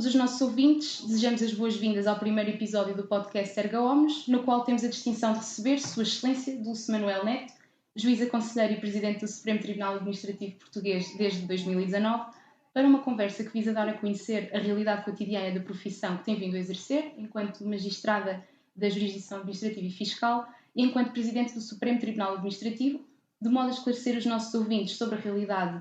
todos os nossos ouvintes, desejamos as boas-vindas ao primeiro episódio do podcast Erga Omnes, no qual temos a distinção de receber Sua Excelência Dulce Manuel Neto, Juíza Conselheiro e Presidente do Supremo Tribunal Administrativo Português desde 2019, para uma conversa que visa dar a conhecer a realidade cotidiana da profissão que tem vindo a exercer, enquanto magistrada da Jurisdição Administrativa e Fiscal e enquanto Presidente do Supremo Tribunal Administrativo, de modo a esclarecer os nossos ouvintes sobre a realidade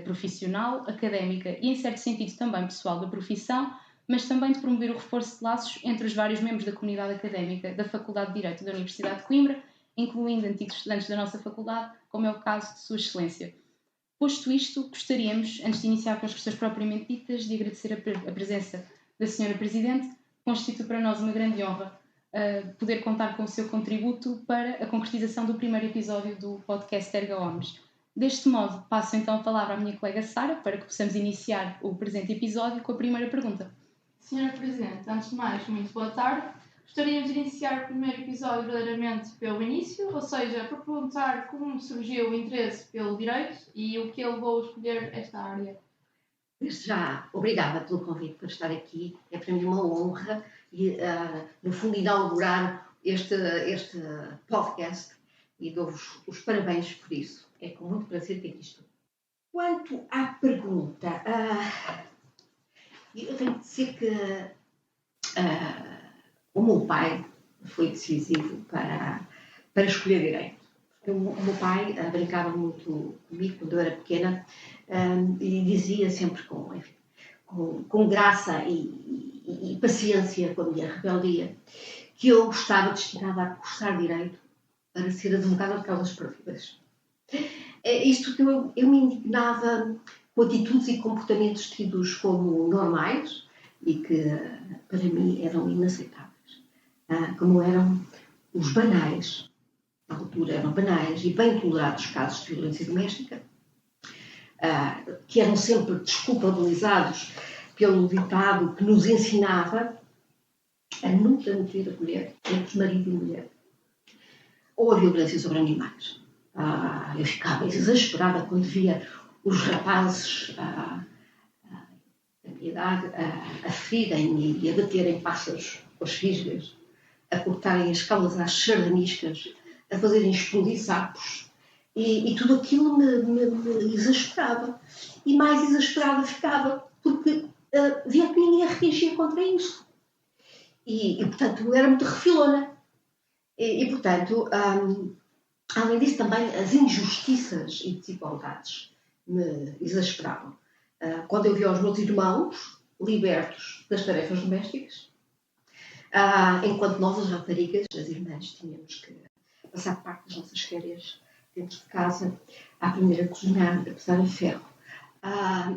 profissional, académica e, em certo sentido, também pessoal da profissão, mas também de promover o reforço de laços entre os vários membros da comunidade académica da Faculdade de Direito da Universidade de Coimbra, incluindo antigos estudantes da nossa faculdade, como é o caso de Sua Excelência. Posto isto, gostaríamos, antes de iniciar com as questões propriamente ditas, de agradecer a presença da Sra. Presidente. Constitui para nós uma grande honra poder contar com o seu contributo para a concretização do primeiro episódio do podcast Erga Omnes. Deste modo, passo então a palavra à minha colega Sara para que possamos iniciar o presente episódio com a primeira pergunta. Sra. Presidente, antes de mais, muito boa tarde. Gostaríamos de iniciar o primeiro episódio verdadeiramente pelo início, ou seja, para perguntar como surgiu o interesse pelo direito e o que ele levou a escolher esta área. Desde já, obrigada pelo convite para estar aqui. É para mim uma honra e, no fundo, inaugurar este podcast e dou-vos os parabéns por isso. É com muito prazer que aqui estou. Quanto à pergunta, eu tenho de dizer que o meu pai foi decisivo para escolher direito. O meu pai brincava muito comigo quando eu era pequena e dizia sempre com graça e paciência com a minha rebeldia que eu estava destinada a cursar direito para ser advogada de causas perdidas. Isto que eu me indignava com atitudes e comportamentos tidos como normais e que para mim eram inaceitáveis. Como eram os banais, na altura eram banais e bem tolerados casos de violência doméstica, que eram sempre desculpabilizados pelo ditado que nos ensinava a nunca meter a mulher entre marido e mulher, ou a violência sobre animais. Eu ficava exasperada quando via os rapazes da minha idade a ferirem e a baterem pássaros com as fisgas, a cortarem as caudas às sardaniscas, a fazerem explodir sapos. E tudo aquilo me exasperava. E mais exasperada ficava, porque via que ninguém reagia contra isso. E portanto, eu era muito refilona. E portanto, além disso, também as injustiças e desigualdades me exasperavam. Quando eu via os meus irmãos libertos das tarefas domésticas, enquanto nós, as raparigas, as irmãs, tínhamos que passar parte das nossas férias dentro de casa a aprender a cozinhar, a pesar a ferro, a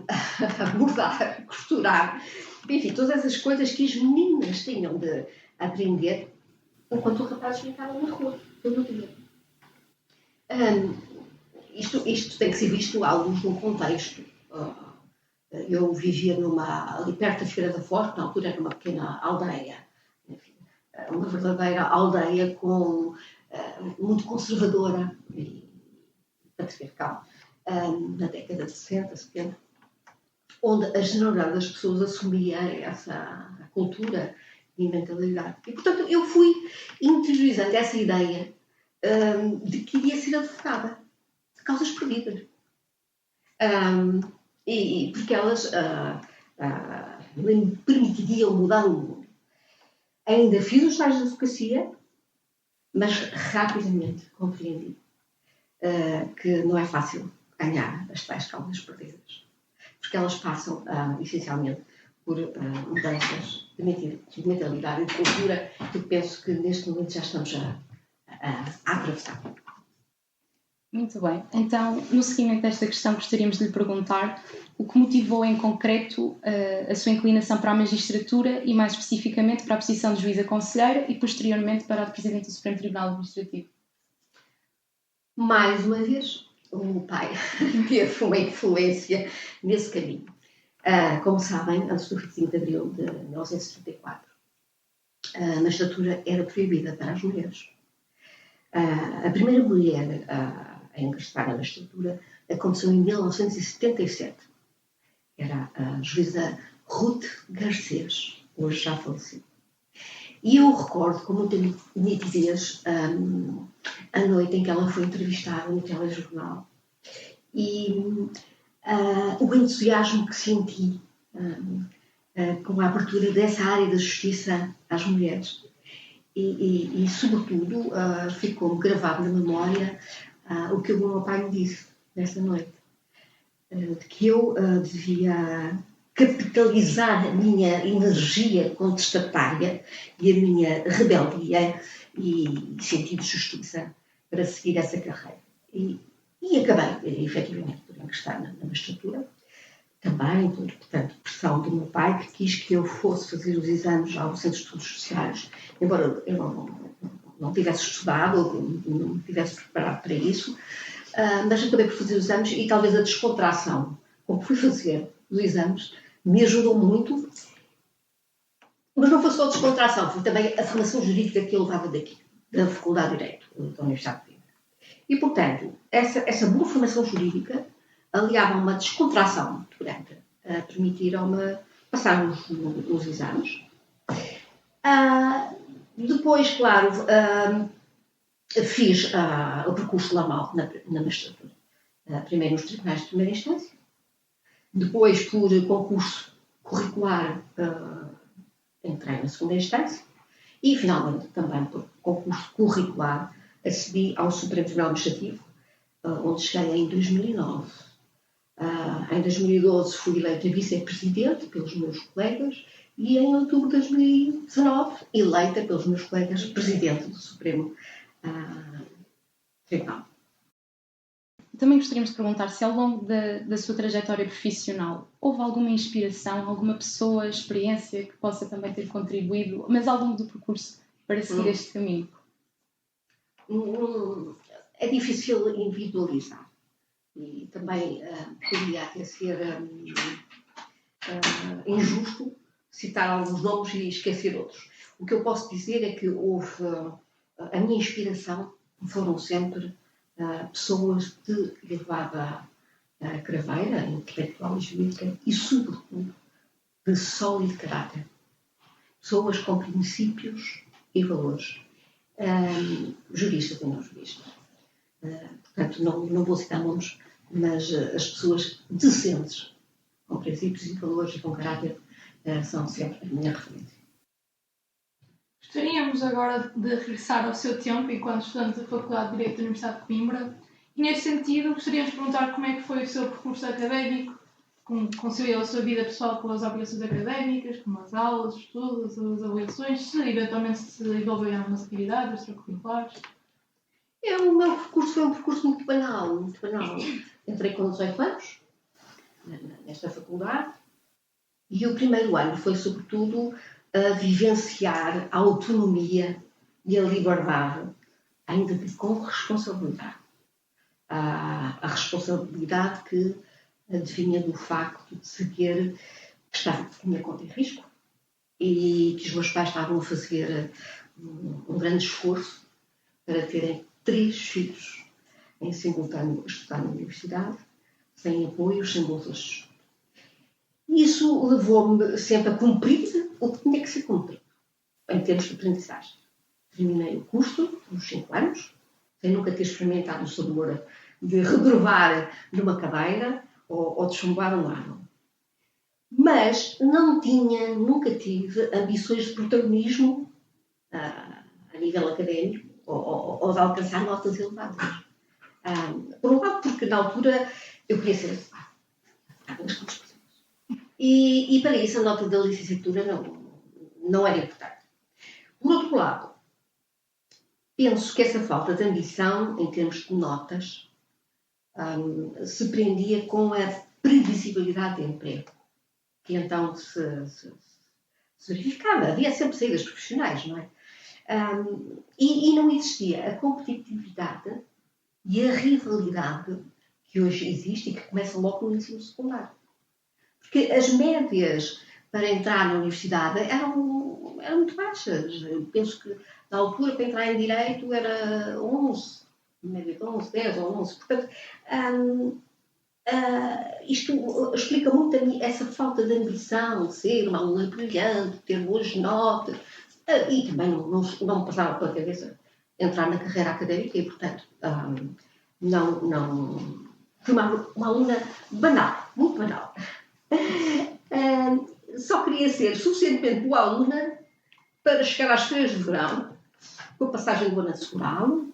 bordar, a costurar, enfim, todas essas coisas que as meninas tinham de aprender enquanto os rapazes brincavam na rua, todo o dia. Isto tem que ser visto a alguns num contexto. Eu vivia ali perto da Figueira da Foz, na altura era uma pequena aldeia, enfim, uma verdadeira aldeia muito conservadora e patriarcal, na década de 60, 70, onde a generalidade das pessoas assumia essa cultura e mentalidade. E, portanto, eu fui interiorizando essa ideia de que iria ser advogada de causas perdidas. E porque elas me permitiriam mudar o mundo. Ainda fiz os estágios de advocacia, mas rapidamente compreendi que não é fácil ganhar as tais causas perdidas. Porque elas passam, essencialmente, por mudanças de mentalidade e de cultura que penso que neste momento já estamos a atravessar. Muito bem. Então, no seguimento desta questão, gostaríamos de lhe perguntar o que motivou em concreto a sua inclinação para a magistratura e, mais especificamente, para a posição de juíza conselheira e, posteriormente, para a de Presidente do Supremo Tribunal Administrativo. Mais uma vez, o meu pai teve uma influência nesse caminho. Como sabem, antes do 25 de abril de 1974, a magistratura era proibida para as mulheres. A primeira mulher a ingressar na magistratura aconteceu em 1977. Era a juíza Ruth Garcês, hoje já faleceu. E eu recordo com muita nitidez a noite em que ela foi entrevistada no telejornal e o entusiasmo que senti com a abertura dessa área da justiça às mulheres. E sobretudo, ficou-me gravado na memória o que o meu pai me disse nessa noite. De que eu devia capitalizar a minha energia contestatária e a minha rebeldia e sentido de justiça para seguir essa carreira. E acabei, efetivamente, por ingressar na magistratura. Também, portanto, pressão do meu pai, que quis que eu fosse fazer os exames ao Centro de Estudos Sociais, embora eu não tivesse estudado, não me tivesse preparado para isso, mas acabei por fazer os exames e talvez a descontração com que fui fazer os exames me ajudou muito, mas não foi só a descontração, foi também a formação jurídica que eu levava daqui, da Faculdade de Direito da Universidade de Coimbra. E, portanto, essa boa formação jurídica, aliada a uma descontração muito grande, permitiram-me passar os exames. Depois, claro, fiz o percurso normal na magistratura. Primeiro nos tribunais de primeira instância, depois por concurso curricular entrei na segunda instância e finalmente também por concurso curricular acedi ao Supremo Tribunal Administrativo, onde cheguei em 2009. Em 2012 fui eleita vice-presidente pelos meus colegas e em outubro de 2019 eleita pelos meus colegas presidente do Supremo Tribunal. Também gostaríamos de perguntar se ao longo da sua trajetória profissional houve alguma inspiração, alguma pessoa, experiência que possa também ter contribuído, mas ao longo do percurso, para seguir este caminho. É difícil individualizar e também poderia até ser injusto citar alguns nomes e esquecer outros. O que eu posso dizer é que houve a minha inspiração foram sempre pessoas de elevada craveira intelectual e jurídica e, sobretudo, de sólido caráter. Pessoas com princípios e valores. Juristas e não juristas. Portanto, não vou citar nomes, mas as pessoas decentes, com princípios e valores e com caráter, são sempre a minha referência. Gostaríamos agora de regressar ao seu tempo enquanto estudante da Faculdade de Direito da Universidade de Coimbra e, nesse sentido, gostaríamos de perguntar como é que foi o seu percurso académico, como conciliou a sua vida pessoal com as obrigações académicas, como as aulas, os estudos, as avaliações, se eventualmente se envolveu em algumas atividades extracurriculares. O meu percurso foi um percurso muito banal, muito banal. Entrei com 18 anos nesta faculdade e o primeiro ano foi, sobretudo, a vivenciar a autonomia e a liberdade, ainda que com responsabilidade. A responsabilidade que advinha do facto de saber que tinha conta em risco e que os meus pais estavam a fazer um grande esforço para terem 3 filhos em simultâneo a estudar na universidade, sem apoios, sem bolsas de estudo. Isso levou-me sempre a cumprir o que tinha que ser cumprido, em termos de aprendizagem. Terminei o curso, nos 5 anos, sem nunca ter experimentado o sabor de reprovar numa cadeira ou de chumbar um ano. Mas nunca tive ambições de protagonismo a nível académico ou de alcançar notas elevadas. Por um lado, porque na altura eu queria ser advogada. E para isso a nota da licenciatura não era importante. Por outro lado, penso que essa falta de ambição, em termos de notas, se prendia com a previsibilidade de emprego, que então se verificava. Havia sempre saídas profissionais, não é? E não existia a competitividade e a rivalidade que hoje existe e que começa logo no ensino secundário. Porque as médias para entrar na universidade eram muito baixas. Eu penso que na altura para entrar em Direito era 11, média de 11, 10 ou 11. Portanto, isto explica muito essa falta de ambição, de ser uma aluna brilhante, ter boas notas, e também não me passava pela cabeça entrar na carreira académica e, portanto, fui uma aluna banal, muito banal. Só queria ser suficientemente boa aluna para chegar às férias de verão, com a passagem do ano nacional,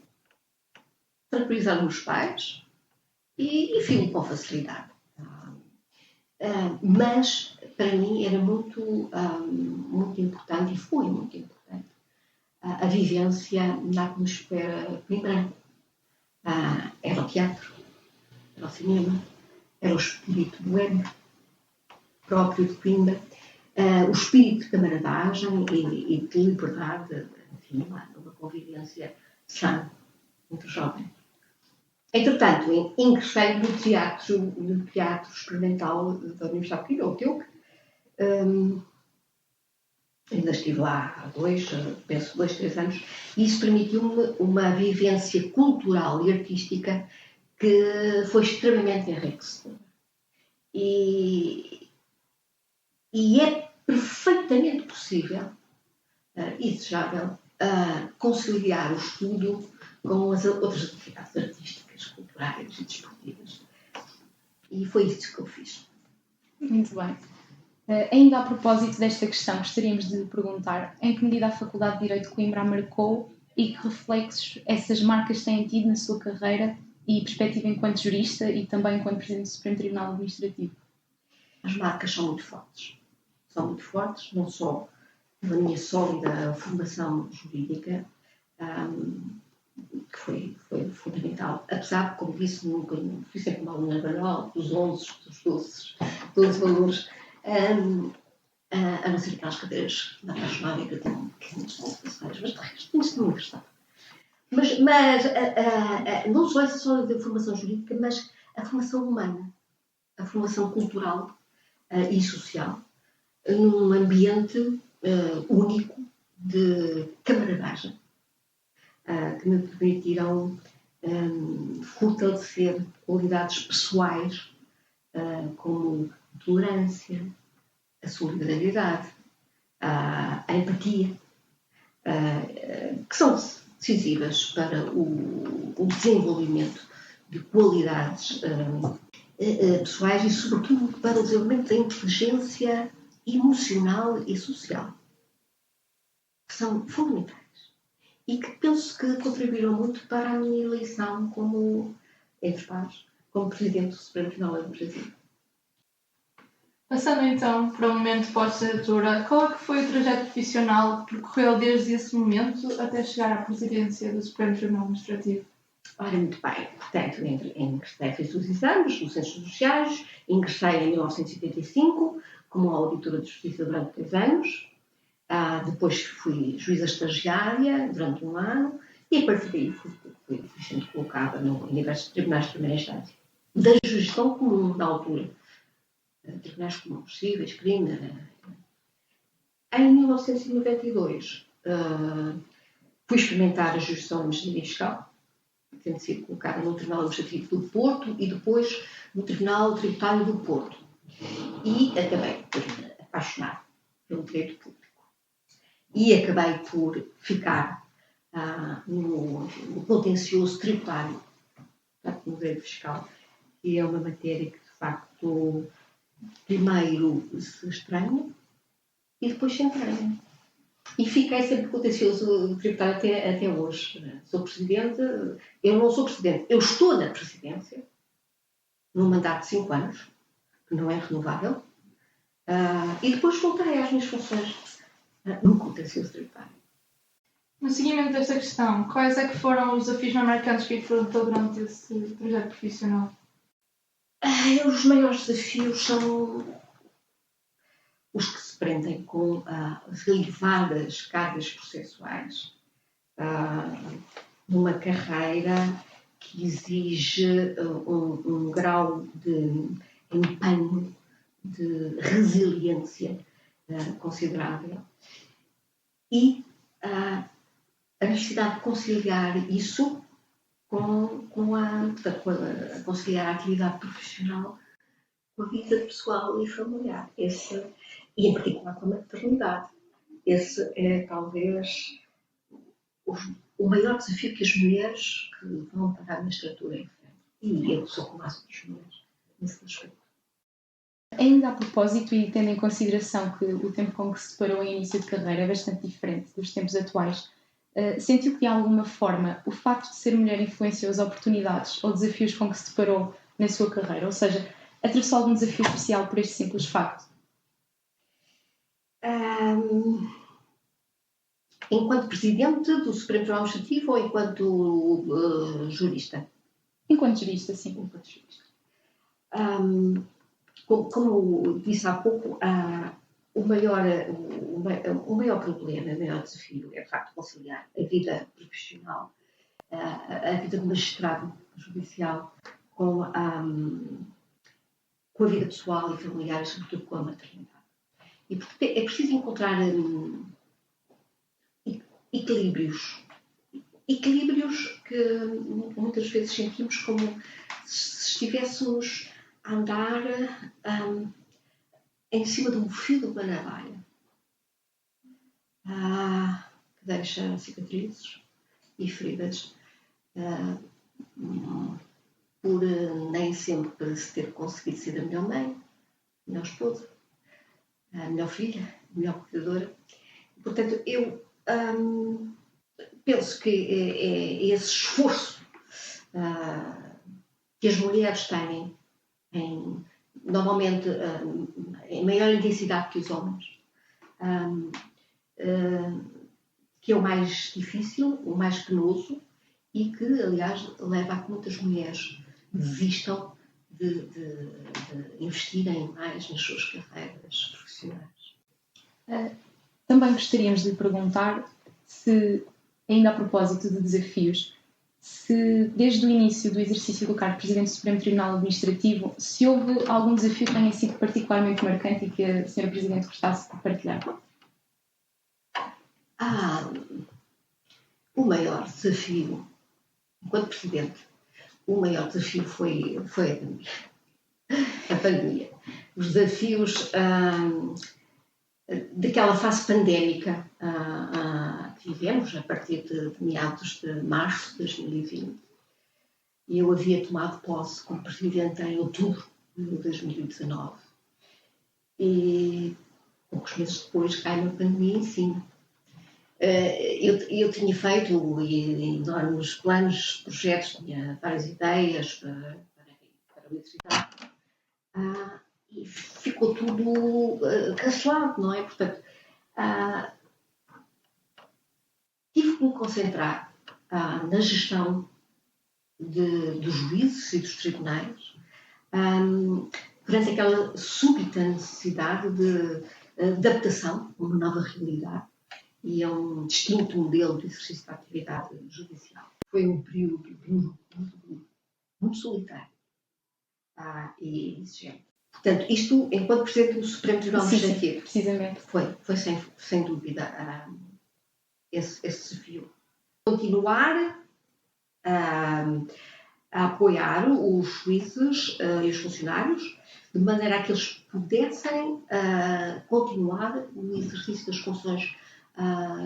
tranquilizar os meus pais e enfim, com facilidade. Mas, para mim, era muito importante, e foi muito importante, a vivência na atmosfera coimbrana. Era o teatro, era o cinema, era o espírito boêmio próprio de Coimbra, o espírito de camaradagem e de liberdade, enfim, uma convivência sã entre jovens. Entretanto, ingressei no teatro experimental da Universidade de Coimbra, o TEUC. Ainda estive lá há 2, 3 anos, e isso permitiu-me uma vivência cultural e artística que foi extremamente enriquecedora. E é perfeitamente possível e desejável conciliar o estudo com as outras atividades artísticas, culturais e desportivas. E foi isso que eu fiz. Muito bem. Ainda a propósito desta questão, gostaríamos de perguntar em que medida a Faculdade de Direito de Coimbra a marcou e que reflexos essas marcas têm tido na sua carreira e perspectiva enquanto jurista e também enquanto Presidente do Supremo Tribunal Administrativo. As marcas são muito fortes. São muito fortes, não só pela minha sólida formação jurídica, que foi fundamental. Apesar de, como disse, nunca fui sempre uma aluna banal, dos 11, dos 12 valores, a não ser aquelas cadeiras da apaixonada que eu tenho muitas complicações, mas de resto, tinha-se na universidade. Mas não só essa sólida formação jurídica, mas a formação humana, a formação cultural e social, num ambiente único de camaradagem, que me permitiram fortalecer qualidades pessoais como a tolerância, a solidariedade, a empatia, que são decisivas para o desenvolvimento de qualidades pessoais e, sobretudo, para o desenvolvimento da inteligência emocional e social, que são fundamentais e que penso que contribuíram muito para a minha eleição como, entre pares, como Presidente do Supremo Tribunal Administrativo. Passando então para o momento pós-candidatura, qual é que foi o trajeto profissional que percorreu desde esse momento até chegar à presidência do Supremo Tribunal Administrativo? Ora, muito bem. Portanto, fiz os exames nos Ciências Sociais, ingressei em 1975 como auditora de Justiça durante 3 anos, depois fui juíza estagiária durante 1 ano e a partir daí fui sendo colocada em diversos tribunais de primeira instância. Da jurisdição comum da altura. Tribunais comuns, cíveis, crime. Em 1992 fui experimentar a jurisdição de engenharia fiscal, tendo sido colocada no Tribunal Administrativo do Porto e depois no Tribunal Tributário do Porto. E acabei por me apaixonar pelo direito público. E acabei por ficar no contencioso tributário, portanto, no direito fiscal, que é uma matéria que, de facto, primeiro se estranha e depois se entranha. E fiquei sempre contencioso tributário até hoje. Sou Presidente, eu não sou Presidente, eu estou na Presidência, num mandato de 5 anos, que não é renovável, e depois voltarei às minhas funções no contencioso tributário. No seguimento desta questão, quais é que foram os desafios mais marcantes que enfrentou durante esse projeto profissional? Os maiores desafios são os que se prendem com as elevadas cargas processuais numa carreira que exige um grau de empenho, de resiliência considerável e a necessidade de conciliar isso a conciliar a atividade profissional com a vida pessoal e familiar. E em particular com a maternidade. Esse é talvez o maior desafio que as mulheres que vão para a magistratura enfrentam. E eu sou como as outras mulheres nesse aspecto. Ainda a propósito, e tendo em consideração que o tempo com que se deparou em início de carreira é bastante diferente dos tempos atuais, sentiu que de alguma forma o facto de ser mulher influenciou as oportunidades ou desafios com que se deparou na sua carreira? Ou seja, atravessou algum desafio especial por este simples facto? Enquanto presidente do Supremo Tribunal Administrativo ou enquanto jurista? Enquanto jurista, sim. Enquanto jurista. Como disse há pouco, o maior problema, o maior desafio é, de facto, conciliar a vida profissional, a vida de magistrado judicial, com a vida pessoal e familiar, e sobretudo com a maternidade. E, portanto, é preciso encontrar equilíbrios que muitas vezes sentimos como se estivéssemos a andar em cima de um fio de uma navalha que deixa cicatrizes e feridas por nem sempre se ter conseguido ser a melhor mãe, a melhor esposa, a melhor filha, a melhor cuidadora. Portanto, eu penso que é esse esforço que as mulheres têm normalmente em maior intensidade que os homens, que é o mais difícil, o mais penoso e que, aliás, leva a que muitas mulheres desistam de investirem mais nas suas carreiras profissionais. Também gostaríamos de lhe perguntar se, ainda a propósito de desafios, se desde o início do exercício do cargo de Presidente do Supremo Tribunal Administrativo, se houve algum desafio que tenha sido particularmente marcante e que a Sra. Presidente gostasse de partilhar? O maior desafio, enquanto Presidente, o maior desafio foi a pandemia. Os desafios daquela fase pandémica que vivemos a partir de meados de março de 2020. E eu havia tomado posse como Presidente em outubro de 2019. E poucos meses depois cai uma pandemia em cima. Eu tinha feito enormes planos, projetos, tinha várias ideias para a universidade. E ficou tudo cancelado, não é? Portanto, tive que me concentrar na gestão dos juízes e dos tribunais perante aquela súbita necessidade de adaptação a uma nova realidade e a um distinto modelo de exercício da atividade judicial. Foi um período duro, muito solitário e exigente. Portanto, isto, enquanto Presidente do Supremo Tribunal Administrativo, precisamente. Foi sem dúvida esse desafio. Continuar a apoiar os juízes e os funcionários, de maneira a que eles pudessem continuar no exercício das funções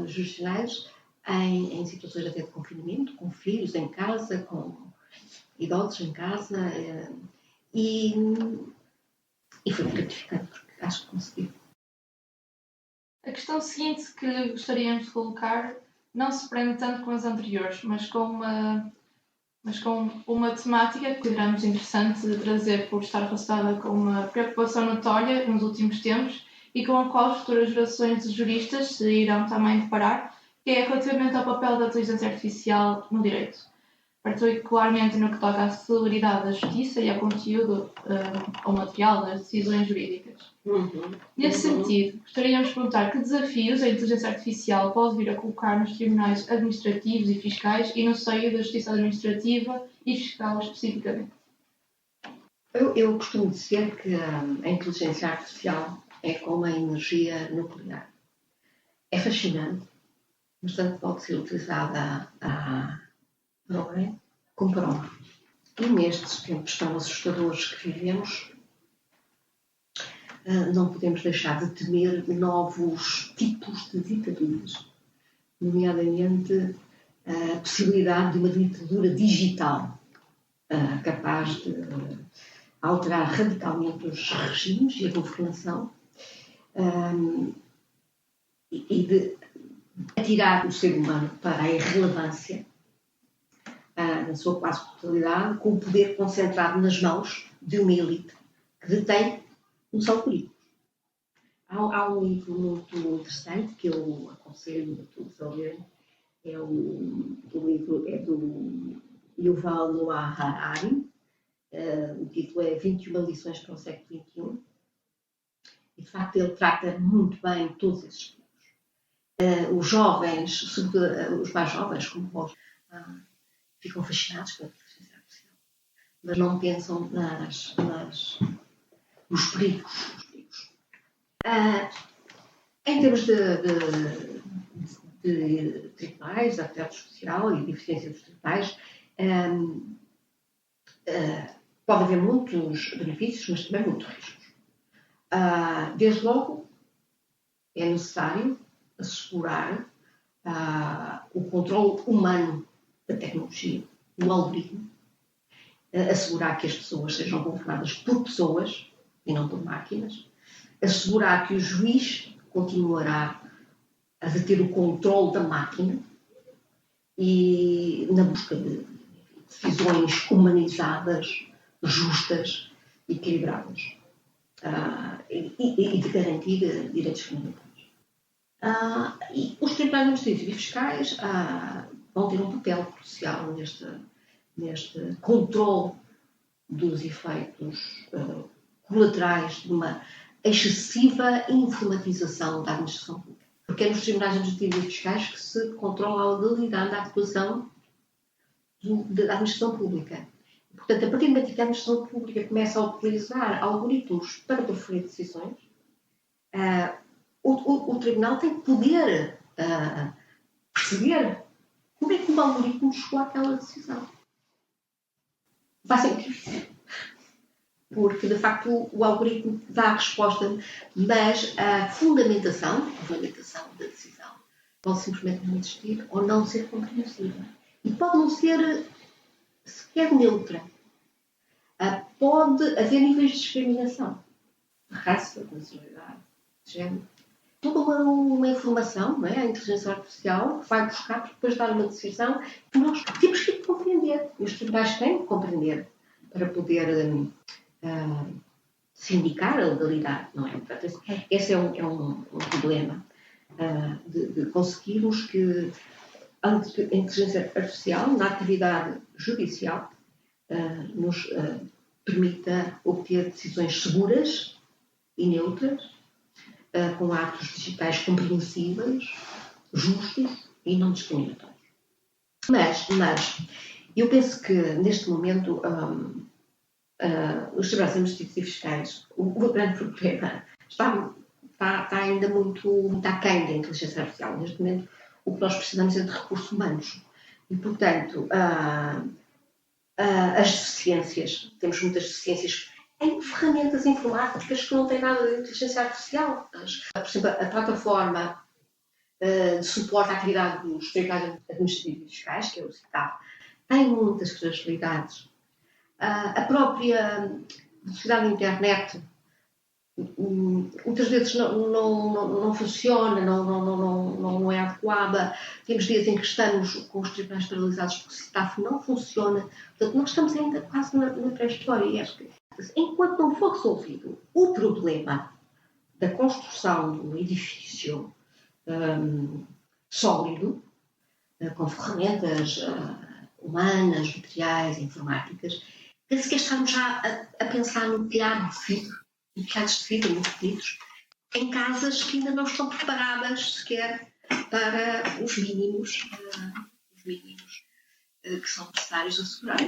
jurisdicionais em situações até de confinamento, com filhos em casa, com idosos em casa, e foi gratificante, porque acho que consegui. A questão seguinte que gostaríamos de colocar não se prende tanto com as anteriores, mas com uma temática que consideramos interessante de trazer por estar relacionada com uma preocupação notória nos últimos tempos e com a qual as futuras gerações de juristas se irão também deparar, que é relativamente ao papel da inteligência artificial no direito, particularmente no que toca à celeridade da justiça e ao conteúdo ou material das decisões jurídicas. Nesse sentido, gostaríamos de perguntar que desafios a inteligência artificial pode vir a colocar nos tribunais administrativos e fiscais e no seio da justiça administrativa e fiscal especificamente. Eu costumo dizer que a inteligência artificial é como a energia nuclear. É fascinante, mas tanto pode ser utilizada para o bem comprova. E nestes tempos tão assustadores que vivemos, não podemos deixar de temer novos tipos de ditaduras, nomeadamente a possibilidade de uma ditadura digital capaz de alterar radicalmente os regimes e a governação e de atirar o ser humano para a irrelevância na sua quase totalidade, com o poder concentrado nas mãos de uma elite que detém os algoritmos. Há um livro muito interessante que eu aconselho a todos a ler. O livro é do Yuval Noah Harari. O título é 21 lições para o século XXI. E, de facto, ele trata muito bem todos esses temas. Os jovens, sobretudo os mais jovens, como nós, ficam fascinados pela inteligência artificial, mas não pensam nos perigos. Em termos de tribunais, de atividade social e de eficiência dos tribunais, pode haver muitos benefícios, mas também muitos riscos. Desde logo, é necessário assegurar o controle humano da tecnologia, do algoritmo, assegurar que as pessoas sejam governadas por pessoas e não por máquinas, assegurar que o juiz continuará a deter o controle da máquina e na busca de decisões humanizadas, justas, equilibradas e de garantir direitos fundamentais. E os tribunais administrativos e fiscais vão ter um papel crucial neste controle dos efeitos colaterais de uma excessiva informatização da administração pública. Porque é nos tribunais administrativos e fiscais que se controla a legalidade da atuação da administração pública. Portanto, a partir do momento que a administração pública começa a utilizar algoritmos para proferir decisões, o tribunal tem que poder perceber como é que o algoritmo chegou àquela decisão. Vai ser muito difícil. Porque, de facto, o algoritmo dá a resposta, mas a fundamentação da decisão pode simplesmente não existir ou não ser compreensível. E pode não ser sequer neutra. Pode haver níveis de discriminação. Raça, nacionalidade, género. Toda uma informação, não é? A inteligência artificial vai buscar para depois dar uma decisão que nós temos que compreender. E os tribunais têm que compreender para poder sindicar a legalidade, não é? Portanto, esse é um problema de conseguirmos que a inteligência artificial, na atividade judicial, nos permita obter decisões seguras e neutras, com atos digitais compreensíveis, justos e não discriminatórios. Mas eu penso que, neste momento, os tribunais administrativos e fiscais, o grande problema está ainda muito aquém da inteligência artificial. Neste momento, o que nós precisamos é de recursos humanos. E, portanto, as deficiências, temos muitas deficiências em ferramentas informáticas que não têm nada de inteligência artificial. Por exemplo, a plataforma de suporte à atividade dos tribunais administrativos e fiscais, que é o CITAF, tem muitas fragilidades. A própria velocidade da internet muitas vezes não funciona, não é adequada. Temos dias em que estamos com os tribunais paralisados porque o CITAF não funciona. Portanto, nós estamos ainda quase na pré-história. E acho que, enquanto não for resolvido o problema da construção de um edifício sólido, com ferramentas humanas, materiais, informáticas, penso que estamos já a pensar no telhado de vidro, em telhados de vidro muito bonitos, em casas que ainda não estão preparadas sequer para os mínimos que são necessários assegurar.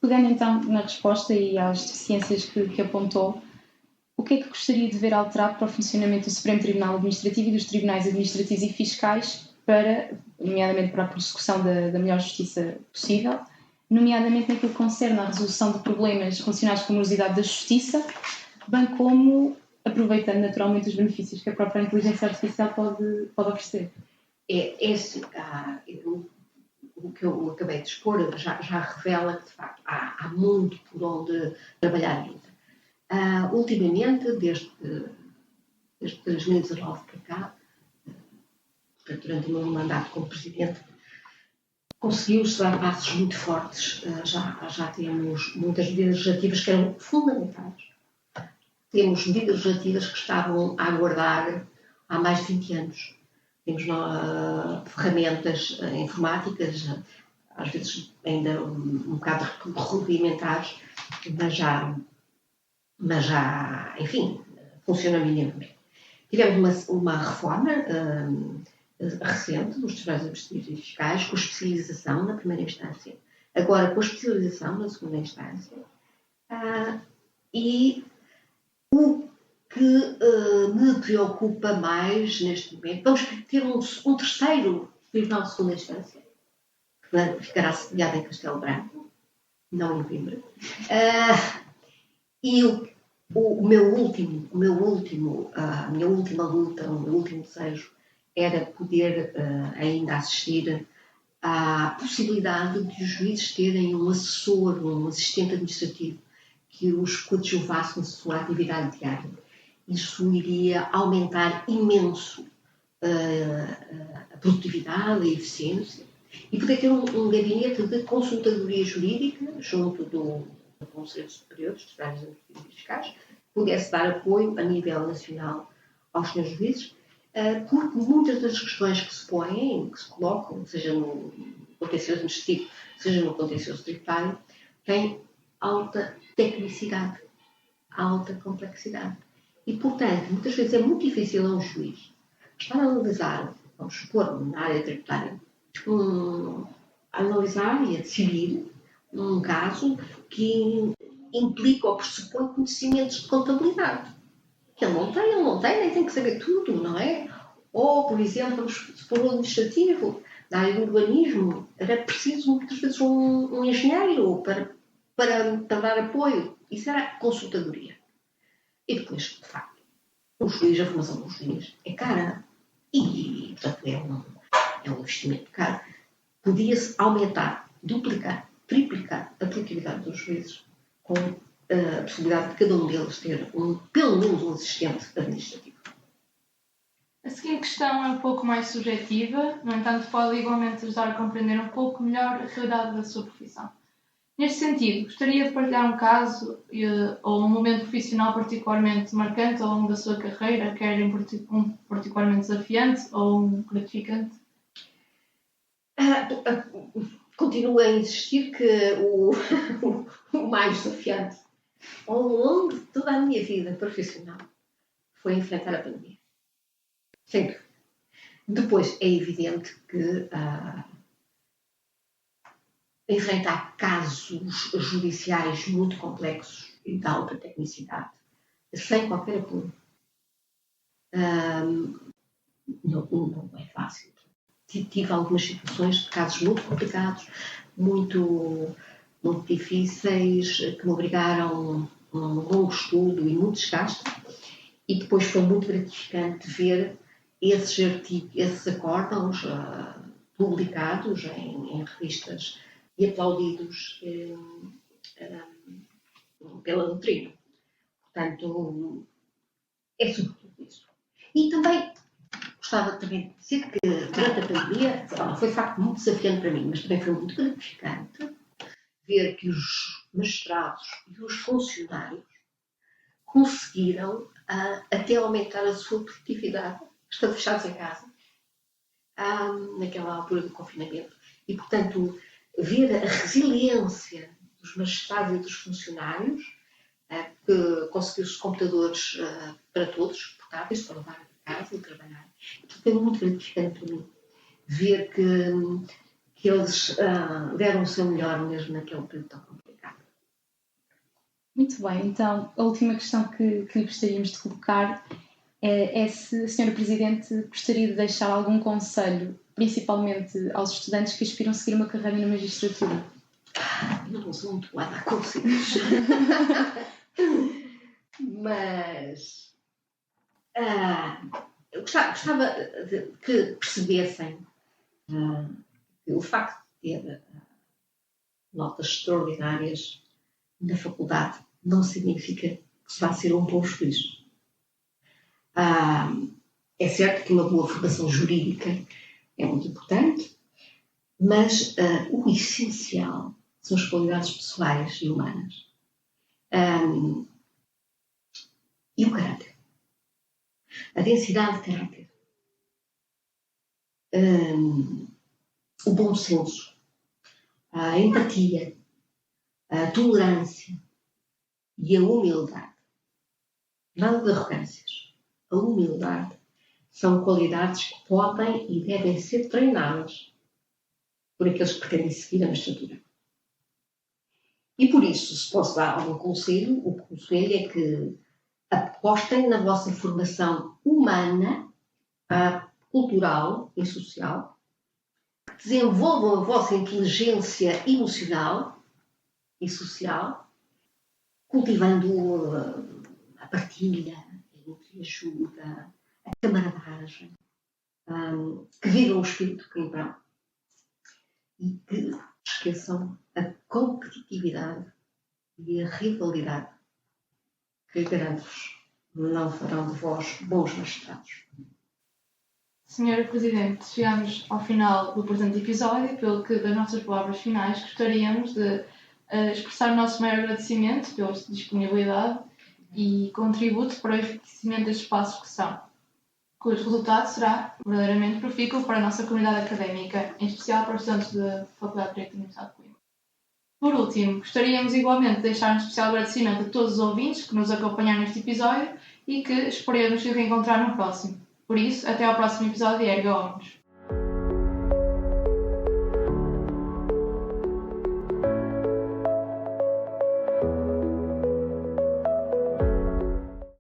Pegando então na resposta e às deficiências que apontou, o que é que gostaria de ver alterado para o funcionamento do Supremo Tribunal Administrativo e dos Tribunais Administrativos e Fiscais para nomeadamente para a prossecução da melhor justiça possível, nomeadamente naquilo que concerne à resolução de problemas relacionados com a morosidade da justiça, bem como aproveitando naturalmente os benefícios que a própria inteligência artificial pode oferecer. O que eu acabei de expor já revela que, de facto, há muito por onde trabalhar ainda. Ultimamente, desde 2019 para cá, portanto, durante o meu mandato como Presidente, conseguiu-se dar passos muito fortes. Já temos muitas medidas legislativas que eram fundamentais. Temos medidas legislativas que estavam a aguardar há mais de 20 anos. Temos ferramentas informáticas, às vezes ainda um bocado rudimentares, mas já, enfim, funciona minimamente. Tivemos uma reforma recente dos tribunais administrativos e fiscais, com especialização na primeira instância, agora com especialização na segunda instância, e o que me preocupa mais neste momento, vamos ter um terceiro tribunal de segunda instância, que ficará sediado em Castelo Branco, não em Coimbra, e a minha última luta, o meu último desejo era poder ainda assistir à possibilidade de os juízes terem um assessor, um assistente administrativo que os coadjuvasse na sua atividade diária. Isso iria aumentar imenso a produtividade, a eficiência, e poder ter um gabinete de consultadoria jurídica junto do Conselho Superior dos Tribunais Administrativos e Fiscais, pudesse dar apoio a nível nacional aos senhores juízes, porque muitas das questões que se põem, que se colocam, seja no contencioso administrativo, seja no contencioso tributário, têm alta tecnicidade, alta complexidade. E, portanto, muitas vezes é muito difícil a um juiz estar a analisar, vamos supor, na área tributária, a analisar e a decidir um caso que implica ou pressupõe conhecimentos de contabilidade. Que ele não tem, nem tem que saber tudo, não é? Ou, por exemplo, vamos supor o administrativo, na área do urbanismo, era preciso muitas vezes um engenheiro para dar apoio. Isso era consultadoria. E depois, de facto, a formação do juiz é cara e, portanto, é um investimento caro. Podia-se aumentar, duplicar, triplicar a produtividade dos juízes com a possibilidade de cada um deles ter pelo menos um assistente administrativo. A seguinte questão é um pouco mais subjetiva, no entanto pode igualmente ajudar a compreender um pouco melhor a realidade da sua profissão. Neste sentido, gostaria de partilhar um caso ou um momento profissional particularmente marcante ao longo da sua carreira, quer um particularmente desafiante ou um gratificante? Continuo a insistir que o mais desafiante ao longo de toda a minha vida profissional foi enfrentar a pandemia. Sem dúvida. Depois, é evidente que enfrentar casos judiciais muito complexos e de alta tecnicidade, sem qualquer apoio, não é fácil. Tive algumas situações de casos muito complicados, muito difíceis, que me obrigaram a um longo estudo e muito desgaste, e depois foi muito gratificante ver esses acórdãos publicados em revistas e aplaudidos pela doutrina. Portanto, é sobretudo isso. E também gostava também de dizer que durante a pandemia foi de facto muito desafiante para mim, mas também foi muito gratificante ver que os magistrados e os funcionários conseguiram até aumentar a sua produtividade, estando fechados em casa, naquela altura do confinamento. E, portanto, ver a resiliência dos magistrados e dos funcionários, que conseguiu-se computadores para todos, portáteis, para levar a casa e trabalhar. Foi muito gratificante para mim ver que eles deram o seu melhor mesmo naquele período tão complicado. Muito bem, então a última questão que gostaríamos de colocar é se a Sra. Presidente gostaria de deixar algum conselho principalmente aos estudantes que aspiram a seguir uma carreira na magistratura? Eu não sou muito boa a dar conselhos. Mas eu gostava que percebessem que o facto de ter notas extraordinárias na faculdade não significa que se vá ser um bom juiz. É certo que uma boa formação jurídica é muito importante, mas o essencial são as qualidades pessoais e humanas. E o caráter. A densidade de caráter. O bom senso. A empatia. A tolerância. E a humildade. Nada de arrogâncias. A humildade são qualidades que podem e devem ser treinadas por aqueles que pretendem seguir a magistratura. E por isso, se posso dar algum conselho, o conselho é que apostem na vossa formação humana, cultural e social, que desenvolvam a vossa inteligência emocional e social, cultivando a partilha, a ajuda, a camaradagem, que vivam o espírito campeão e que esqueçam a competitividade e a rivalidade que, garanto-vos, não farão de vós bons magistrados. Senhora Presidente, chegamos ao final do presente episódio, pelo que, das nossas palavras finais, gostaríamos de expressar o nosso maior agradecimento pela disponibilidade e contributo para o enriquecimento destes espaços que são, cujo resultado será verdadeiramente profícuo para a nossa comunidade académica, em especial para os estudantes da Faculdade de Direito da Universidade de Coimbra. Por último, gostaríamos igualmente de deixar um especial agradecimento a todos os ouvintes que nos acompanharam neste episódio e que esperemos nos reencontrar no próximo. Por isso, até ao próximo episódio de Erga Omnes.